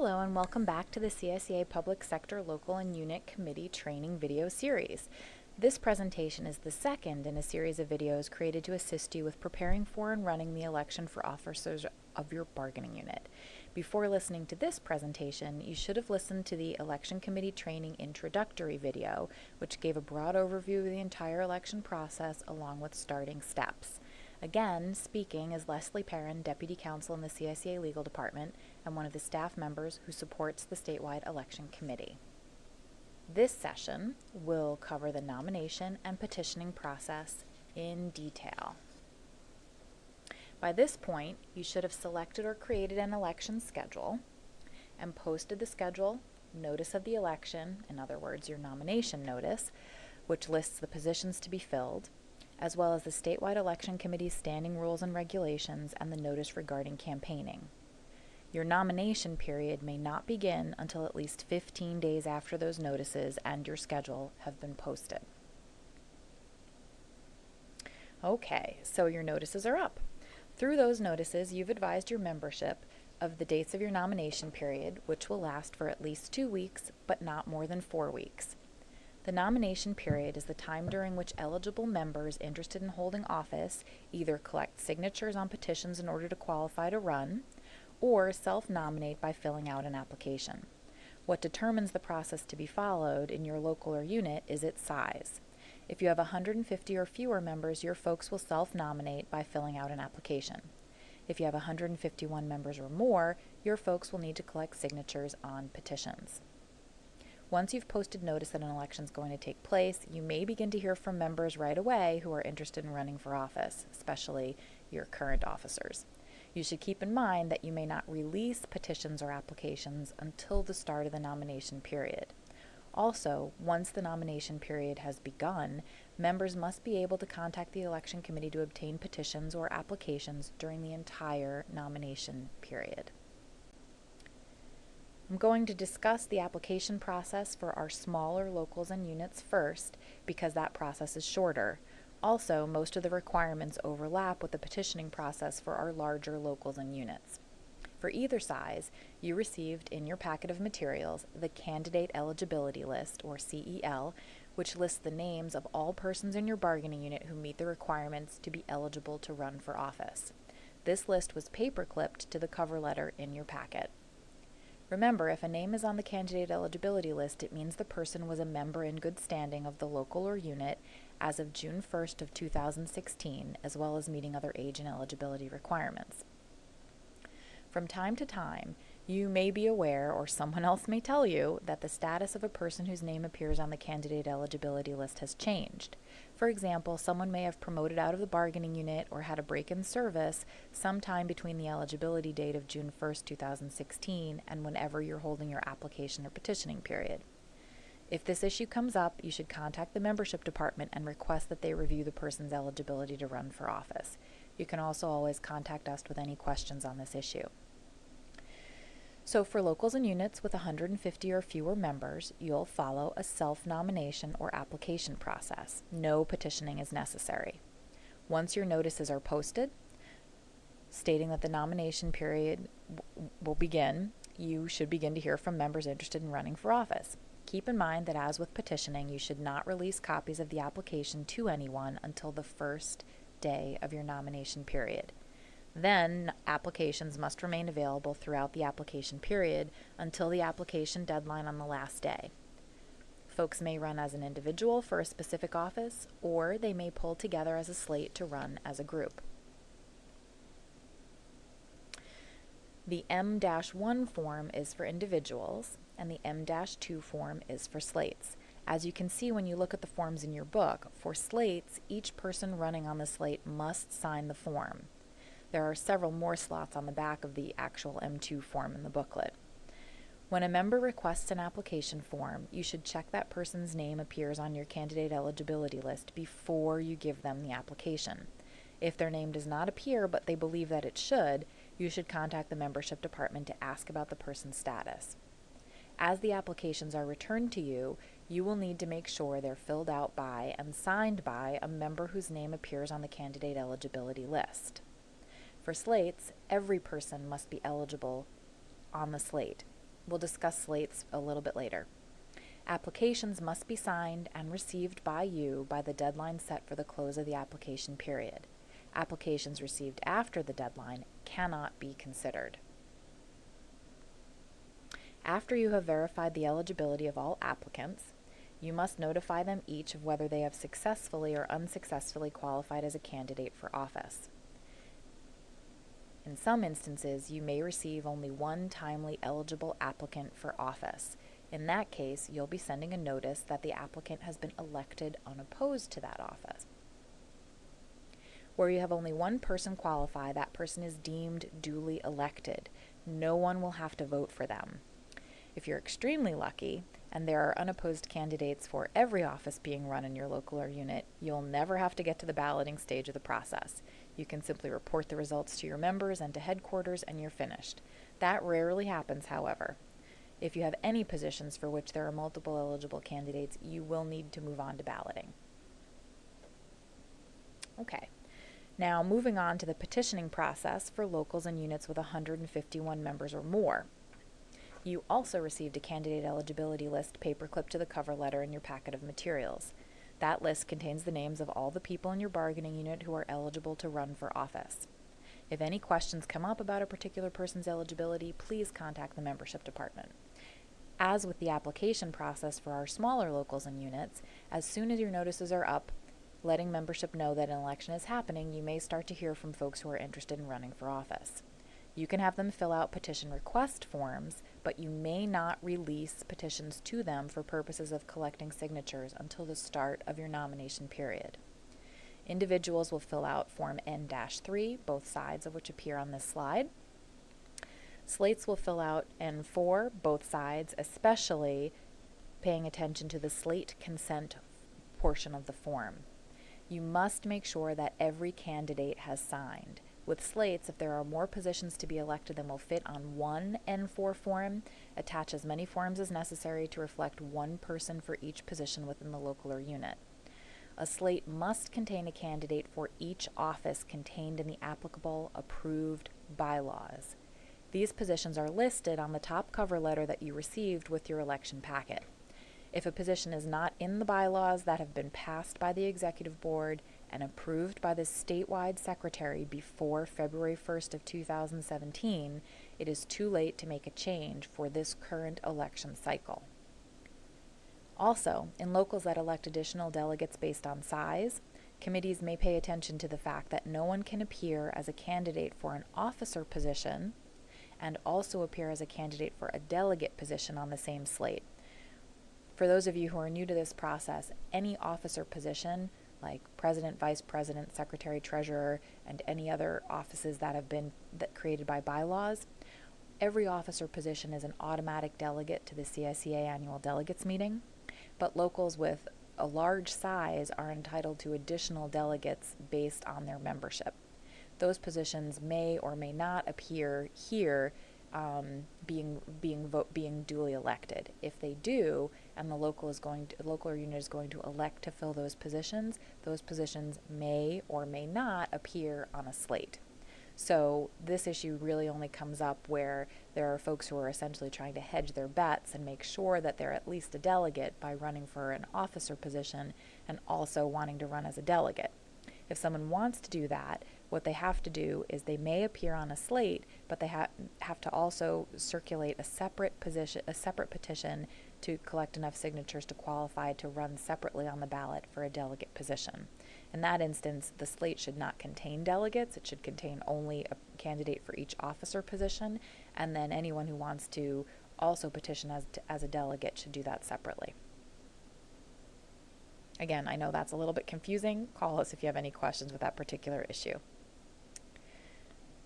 Hello and welcome back to the CSEA Public Sector Local and Unit Committee Training video series. This presentation is the second in a series of videos created to assist you with preparing for and running the election for officers of your bargaining unit. Before listening to this presentation, you should have listened to the Election Committee Training Introductory video, which gave a broad overview of the entire election process along with starting steps. Again, speaking is Leslie Perrin, Deputy Counsel in the CSEA Legal Department and one of the staff members who supports the statewide election committee. This session will cover the nomination and petitioning process in detail. By this point, you should have selected or created an election schedule and posted the schedule, notice of the election, in other words, your nomination notice, which lists the positions to be filled, as well as the statewide election committee's standing rules and regulations and the notice regarding campaigning. Your nomination period may not begin until at least 15 days after those notices and your schedule have been posted. Okay, so your notices are up. Through those notices, you've advised your membership of the dates of your nomination period, which will last for at least 2 weeks, but not more than 4 weeks. The nomination period is the time during which eligible members interested in holding office either collect signatures on petitions in order to qualify to run, or self-nominate by filling out an application. What determines the process to be followed in your local or unit is its size. If you have 150 or fewer members, your folks will self-nominate by filling out an application. If you have 151 members or more, your folks will need to collect signatures on petitions. Once you've posted notice that an election is going to take place, you may begin to hear from members right away who are interested in running for office, especially your current officers. You should keep in mind that you may not release petitions or applications until the start of the nomination period. Also, once the nomination period has begun, members must be able to contact the election committee to obtain petitions or applications during the entire nomination period. I'm going to discuss the application process for our smaller locals and units first because that process is shorter. Also, most of the requirements overlap with the petitioning process for our larger locals and units. For either size, you received in your packet of materials the Candidate Eligibility List, or CEL, which lists the names of all persons in your bargaining unit who meet the requirements to be eligible to run for office. This list was paper-clipped to the cover letter in your packet. Remember, if a name is on the candidate eligibility list, it means the person was a member in good standing of the local or unit as of June 1st of 2016, as well as meeting other age and eligibility requirements. From time to time, you may be aware, or someone else may tell you, that the status of a person whose name appears on the candidate eligibility list has changed. For example, someone may have promoted out of the bargaining unit or had a break in service sometime between the eligibility date of June 1st, 2016 and whenever you're holding your application or petitioning period. If this issue comes up, you should contact the membership department and request that they review the person's eligibility to run for office. You can also always contact us with any questions on this issue. So for locals and units with 150 or fewer members, you'll follow a self-nomination or application process. No petitioning is necessary. Once your notices are posted, stating that the nomination period will begin, you should begin to hear from members interested in running for office. Keep in mind that as with petitioning, you should not release copies of the application to anyone until the first day of your nomination period. Then, applications must remain available throughout the application period until the application deadline on the last day. Folks may run as an individual for a specific office, or they may pull together as a slate to run as a group. The M-1 form is for individuals, and the M-2 form is for slates. As you can see when you look at the forms in your book, for slates, each person running on the slate must sign the form. There are several more slots on the back of the actual M2 form in the booklet. When a member requests an application form, you should check that person's name appears on your candidate eligibility list before you give them the application. If their name does not appear but they believe that it should, you should contact the membership department to ask about the person's status. As the applications are returned to you, you will need to make sure they're filled out by and signed by a member whose name appears on the candidate eligibility list. For slates, every person must be eligible on the slate. We'll discuss slates a little bit later. Applications must be signed and received by you by the deadline set for the close of the application period. Applications received after the deadline cannot be considered. After you have verified the eligibility of all applicants, you must notify them each of whether they have successfully or unsuccessfully qualified as a candidate for office. In some instances, you may receive only one timely eligible applicant for office. In that case, you'll be sending a notice that the applicant has been elected unopposed to that office. Where you have only one person qualify, that person is deemed duly elected. No one will have to vote for them. If you're extremely lucky, and there are unopposed candidates for every office being run in your local or unit, you'll never have to get to the balloting stage of the process. You can simply report the results to your members and to headquarters, and you're finished. That rarely happens, however. If you have any positions for which there are multiple eligible candidates, you will need to move on to balloting. Okay. Now, moving on to the petitioning process for locals and units with 151 members or more. You also received a candidate eligibility list paperclipped to the cover letter in your packet of materials. That list contains the names of all the people in your bargaining unit who are eligible to run for office. If any questions come up about a particular person's eligibility, please contact the membership department. As with the application process for our smaller locals and units, as soon as your notices are up, letting membership know that an election is happening, you may start to hear from folks who are interested in running for office. You can have them fill out petition request forms, but you may not release petitions to them for purposes of collecting signatures until the start of your nomination period. Individuals will fill out Form N-3, both sides of which appear on this slide. Slates will fill out N4, both sides, especially paying attention to the slate consent portion of the form. You must make sure that every candidate has signed. With slates, if there are more positions to be elected than will fit on one N4 form, attach as many forms as necessary to reflect one person for each position within the local or unit. A slate must contain a candidate for each office contained in the applicable approved bylaws. These positions are listed on the top cover letter that you received with your election packet. If a position is not in the bylaws that have been passed by the executive board and approved by the statewide secretary before February 1st of 2017, it is too late to make a change for this current election cycle. Also, in locals that elect additional delegates based on size, committees may pay attention to the fact that no one can appear as a candidate for an officer position and also appear as a candidate for a delegate position on the same slate. For those of you who are new to this process, any officer position, like president, vice president, secretary, treasurer, and any other offices that have been created by bylaws, every officer position is an automatic delegate to the CICA annual delegates meeting, but locals with a large size are entitled to additional delegates based on their membership. Those positions may or may not appear here being duly elected. If they do, and the local or unit is going to elect to fill those positions may or may not appear on a slate. So this issue really only comes up where there are folks who are essentially trying to hedge their bets and make sure that they're at least a delegate by running for an officer position and also wanting to run as a delegate. If someone wants to do that, what they have to do is they may appear on a slate, but they have to also circulate a separate petition to collect enough signatures to qualify to run separately on the ballot for a delegate position. In that instance, the slate should not contain delegates. It should contain only a candidate for each officer position, and then anyone who wants to also petition as a delegate should do that separately. Again, I know that's a little bit confusing. Call us if you have any questions with that particular issue.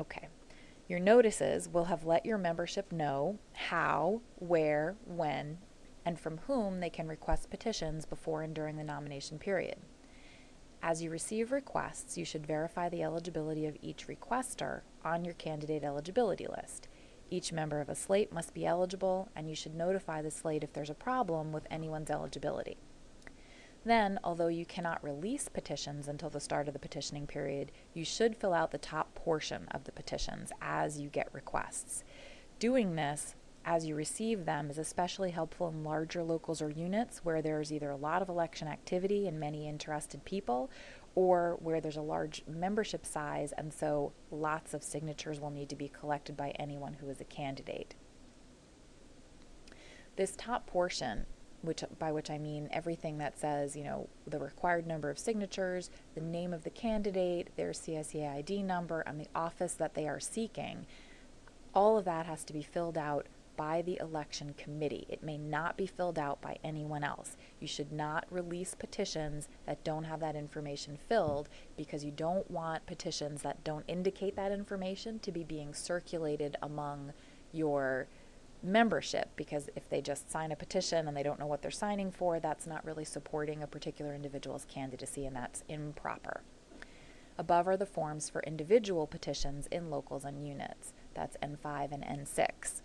Okay. Your notices will have let your membership know how, where, when, and from whom they can request petitions before and during the nomination period. As you receive requests, you should verify the eligibility of each requester on your candidate eligibility list. Each member of a slate must be eligible, and you should notify the slate if there's a problem with anyone's eligibility. Then, although you cannot release petitions until the start of the petitioning period, you should fill out the top portion of the petitions as you get requests. Doing this as you receive them is especially helpful in larger locals or units where there's either a lot of election activity and many interested people, or where there's a large membership size and so lots of signatures will need to be collected by anyone who is a candidate. This top portion, by which I mean everything that says, the required number of signatures, the name of the candidate, their CSEA ID number, and the office that they are seeking, all of that has to be filled out by the election committee. It may not be filled out by anyone else. You should not release petitions that don't have that information filled, because you don't want petitions that don't indicate that information to be being circulated among your membership, because if they just sign a petition and they don't know what they're signing for, that's not really supporting a particular individual's candidacy, and that's improper. Above are the forms for individual petitions in locals and units. That's N5 and N6.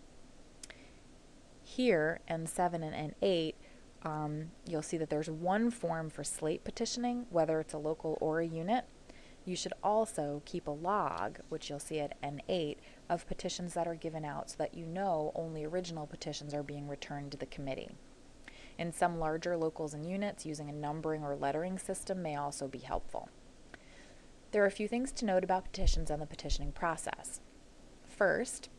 Here, N7 and N8, you'll see that there's one form for slate petitioning, whether it's a local or a unit. You should also keep a log, which you'll see at N8, of petitions that are given out so that you know only original petitions are being returned to the committee. In some larger locals and units, using a numbering or lettering system may also be helpful. There are a few things to note about petitions and the petitioning process. First,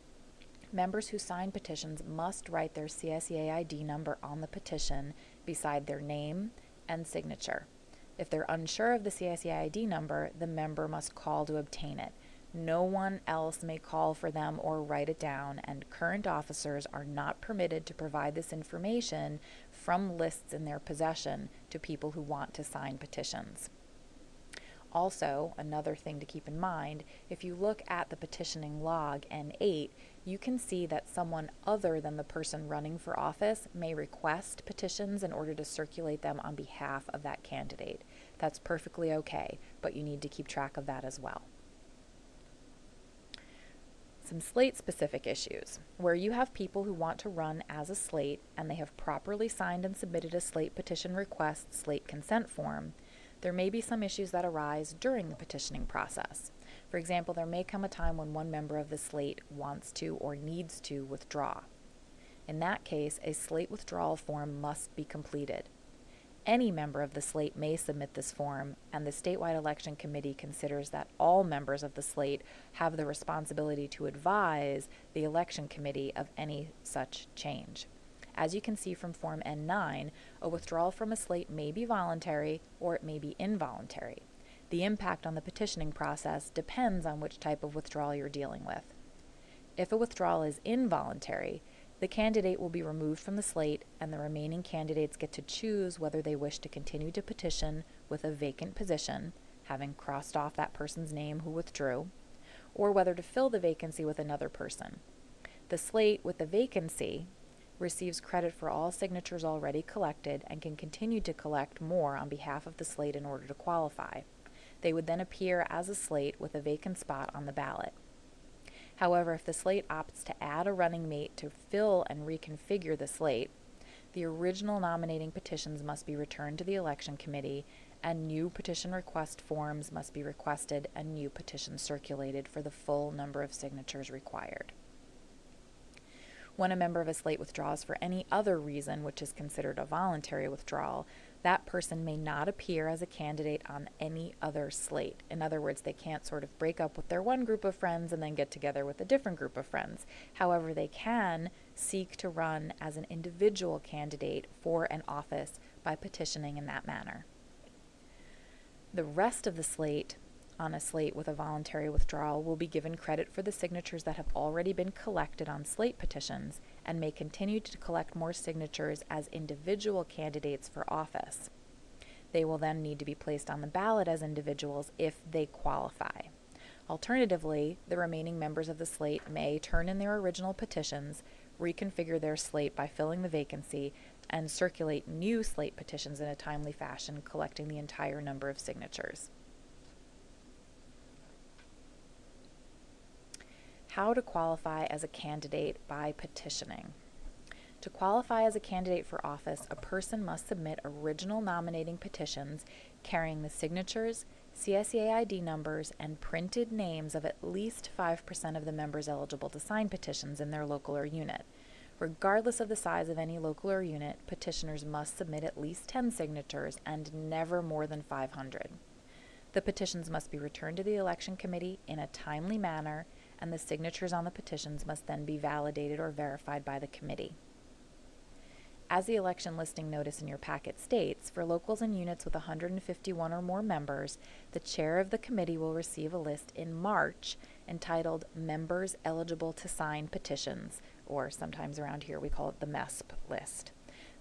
members who sign petitions must write their CSEA ID number on the petition beside their name and signature. If they're unsure of the CSEA ID number, the member must call to obtain it. No one else may call for them or write it down, and current officers are not permitted to provide this information from lists in their possession to people who want to sign petitions. Also, another thing to keep in mind, if you look at the petitioning log N8, you can see that someone other than the person running for office may request petitions in order to circulate them on behalf of that candidate. That's perfectly okay, but you need to keep track of that as well. Some slate-specific issues. Where you have people who want to run as a slate and they have properly signed and submitted a slate petition request slate consent form, there may be some issues that arise during the petitioning process. For example, there may come a time when one member of the slate wants to or needs to withdraw. In that case, a slate withdrawal form must be completed. Any member of the slate may submit this form, and the statewide election committee considers that all members of the slate have the responsibility to advise the election committee of any such change. As you can see from Form N9, a withdrawal from a slate may be voluntary or it may be involuntary. The impact on the petitioning process depends on which type of withdrawal you're dealing with. If a withdrawal is involuntary, the candidate will be removed from the slate, and the remaining candidates get to choose whether they wish to continue to petition with a vacant position, having crossed off that person's name who withdrew, or whether to fill the vacancy with another person. The slate with the vacancy receives credit for all signatures already collected and can continue to collect more on behalf of the slate in order to qualify. They would then appear as a slate with a vacant spot on the ballot. However, if the slate opts to add a running mate to fill and reconfigure the slate, the original nominating petitions must be returned to the election committee, and new petition request forms must be requested and new petitions circulated for the full number of signatures required. When a member of a slate withdraws for any other reason, which is considered a voluntary withdrawal, that person may not appear as a candidate on any other slate. In other words, they can't sort of break up with their one group of friends and then get together with a different group of friends. However, they can seek to run as an individual candidate for an office by petitioning in that manner. The rest of the slate on a slate with a voluntary withdrawal will be given credit for the signatures that have already been collected on slate petitions and may continue to collect more signatures as individual candidates for office. They will then need to be placed on the ballot as individuals if they qualify. Alternatively, the remaining members of the slate may turn in their original petitions, reconfigure their slate by filling the vacancy, and circulate new slate petitions in a timely fashion, collecting the entire number of signatures. How to qualify as a candidate by petitioning. To qualify as a candidate for office, a person must submit original nominating petitions carrying the signatures, CSEA ID numbers, and printed names of at least 5% of the members eligible to sign petitions in their local or unit. Regardless of the size of any local or unit, petitioners must submit at least 10 signatures and never more than 500. The petitions must be returned to the election committee in a timely manner, and the signatures on the petitions must then be validated or verified by the committee. As the election listing notice in your packet states, for locals and units with 151 or more members, the chair of the committee will receive a list in March entitled Members Eligible to Sign Petitions, or sometimes around here we call it the MESP list.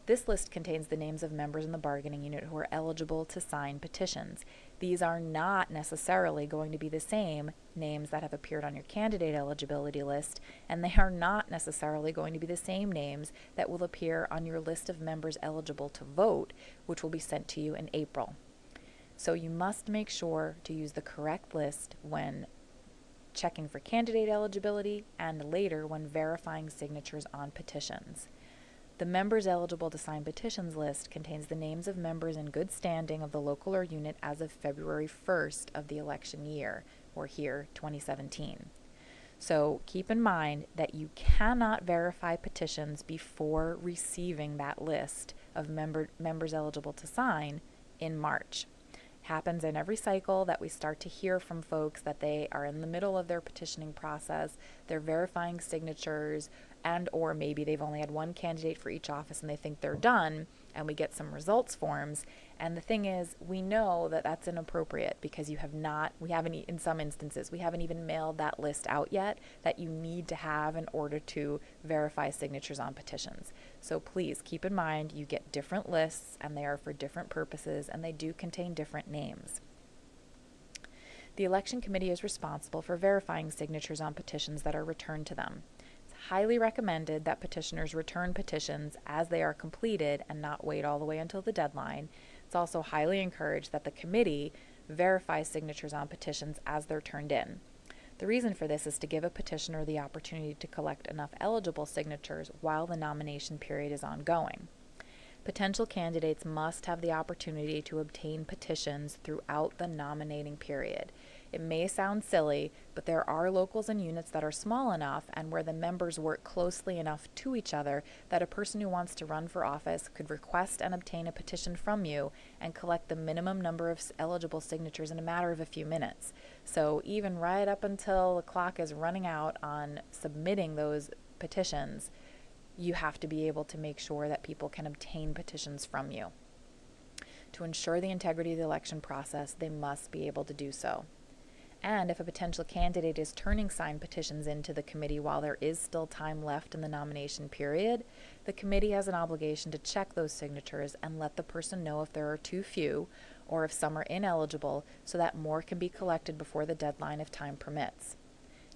This list contains the names of members in the bargaining unit who are eligible to sign petitions. These are not necessarily going to be the same names that have appeared on your candidate eligibility list, and they are not necessarily going to be the same names that will appear on your list of members eligible to vote, which will be sent to you in April. So you must make sure to use the correct list when checking for candidate eligibility and later when verifying signatures on petitions. The members eligible to sign petitions list contains the names of members in good standing of the local or unit as of February 1st of the election year, or here, 2017. So keep in mind that you cannot verify petitions before receiving that list of members eligible to sign in March. Happens in every cycle that we start to hear from folks that they are in the middle of their petitioning process, they're verifying signatures, and or maybe they've only had one candidate for each office and they think they're done, and we get some results forms. And the thing is, we know that that's inappropriate because in some instances, we haven't even mailed that list out yet that you need to have in order to verify signatures on petitions. So please keep in mind you get different lists and they are for different purposes and they do contain different names. The election committee is responsible for verifying signatures on petitions that are returned to them. It's highly recommended that petitioners return petitions as they are completed and not wait all the way until the deadline. It's also highly encouraged that the committee verifies signatures on petitions as they're turned in. The reason for this is to give a petitioner the opportunity to collect enough eligible signatures while the nomination period is ongoing. Potential candidates must have the opportunity to obtain petitions throughout the nominating period. It may sound silly, but there are locals and units that are small enough and where the members work closely enough to each other that a person who wants to run for office could request and obtain a petition from you and collect the minimum number of eligible signatures in a matter of a few minutes. So even right up until the clock is running out on submitting those petitions, you have to be able to make sure that people can obtain petitions from you. To ensure the integrity of the election process, they must be able to do so. And if a potential candidate is turning signed petitions into the committee while there is still time left in the nomination period, the committee has an obligation to check those signatures and let the person know if there are too few or if some are ineligible so that more can be collected before the deadline if time permits.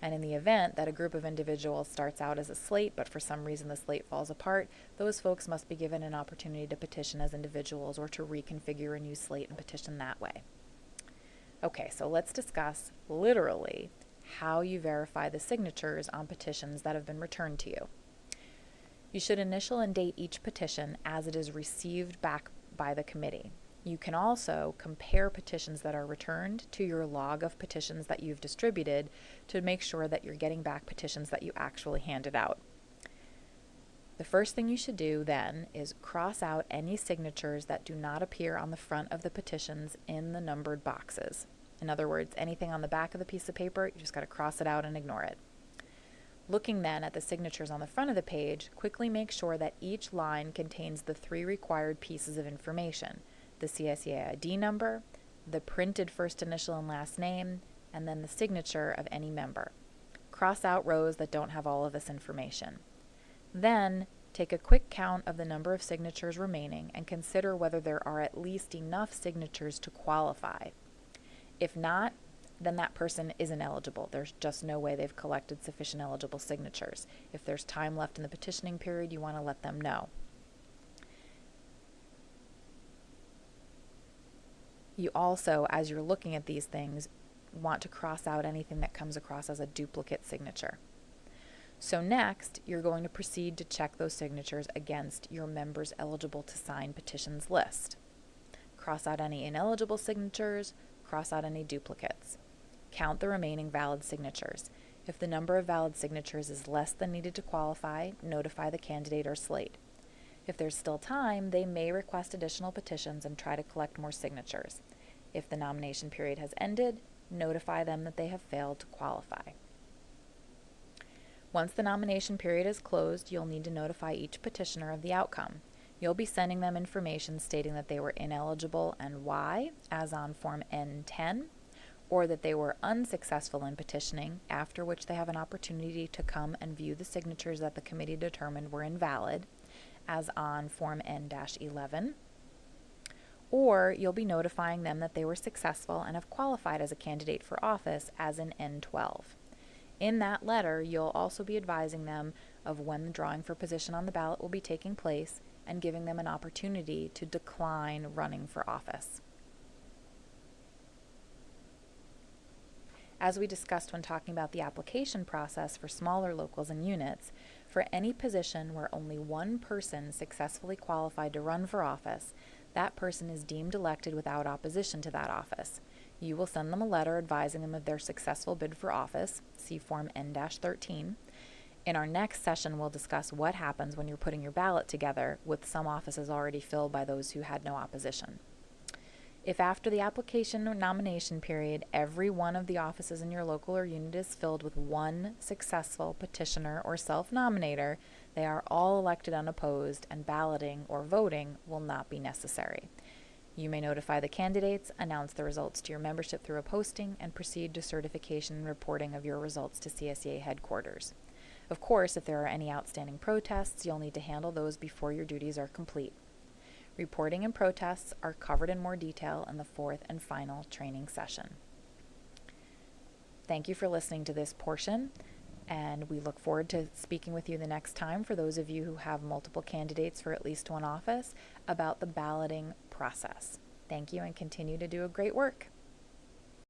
And in the event that a group of individuals starts out as a slate, but for some reason the slate falls apart, those folks must be given an opportunity to petition as individuals or to reconfigure a new slate and petition that way. Okay, so let's discuss literally how you verify the signatures on petitions that have been returned to you. You should initial and date each petition as it is received back by the committee. You can also compare petitions that are returned to your log of petitions that you've distributed to make sure that you're getting back petitions that you actually handed out. The first thing you should do then is cross out any signatures that do not appear on the front of the petitions in the numbered boxes. In other words, anything on the back of the piece of paper, you just got to cross it out and ignore it. Looking then at the signatures on the front of the page, quickly make sure that each line contains the 3 required pieces of information: the CSEA ID number, the printed first initial and last name, and then the signature of any member. Cross out rows that don't have all of this information. Then, take a quick count of the number of signatures remaining and consider whether there are at least enough signatures to qualify. If not, then that person isn't eligible. There's just no way they've collected sufficient eligible signatures. If there's time left in the petitioning period, you want to let them know. You also, as you're looking at these things, want to cross out anything that comes across as a duplicate signature. So next, you're going to proceed to check those signatures against your members eligible to sign petitions list. Cross out any ineligible signatures, cross out any duplicates. Count the remaining valid signatures. If the number of valid signatures is less than needed to qualify, notify the candidate or slate. If there's still time, they may request additional petitions and try to collect more signatures. If the nomination period has ended, notify them that they have failed to qualify. Once the nomination period is closed, you'll need to notify each petitioner of the outcome. You'll be sending them information stating that they were ineligible and why, as on Form N10, or that they were unsuccessful in petitioning, after which they have an opportunity to come and view the signatures that the committee determined were invalid, as on Form N-11, or you'll be notifying them that they were successful and have qualified as a candidate for office, as in N-12. In that letter, you'll also be advising them of when the drawing for position on the ballot will be taking place and giving them an opportunity to decline running for office. As we discussed when talking about the application process for smaller locals and units, for any position where only one person successfully qualified to run for office, that person is deemed elected without opposition to that office. You will send them a letter advising them of their successful bid for office, see Form N-13. In our next session, we'll discuss what happens when you're putting your ballot together with some offices already filled by those who had no opposition. If after the application or nomination period, every one of the offices in your local or unit is filled with one successful petitioner or self-nominator, they are all elected unopposed, and balloting or voting will not be necessary. You may notify the candidates, announce the results to your membership through a posting, and proceed to certification and reporting of your results to CSEA headquarters. Of course, if there are any outstanding protests, you'll need to handle those before your duties are complete. Reporting and protests are covered in more detail in the fourth and final training session. Thank you for listening to this portion, and we look forward to speaking with you the next time, for those of you who have multiple candidates for at least one office, about the balloting process. Thank you, and continue to do a great work.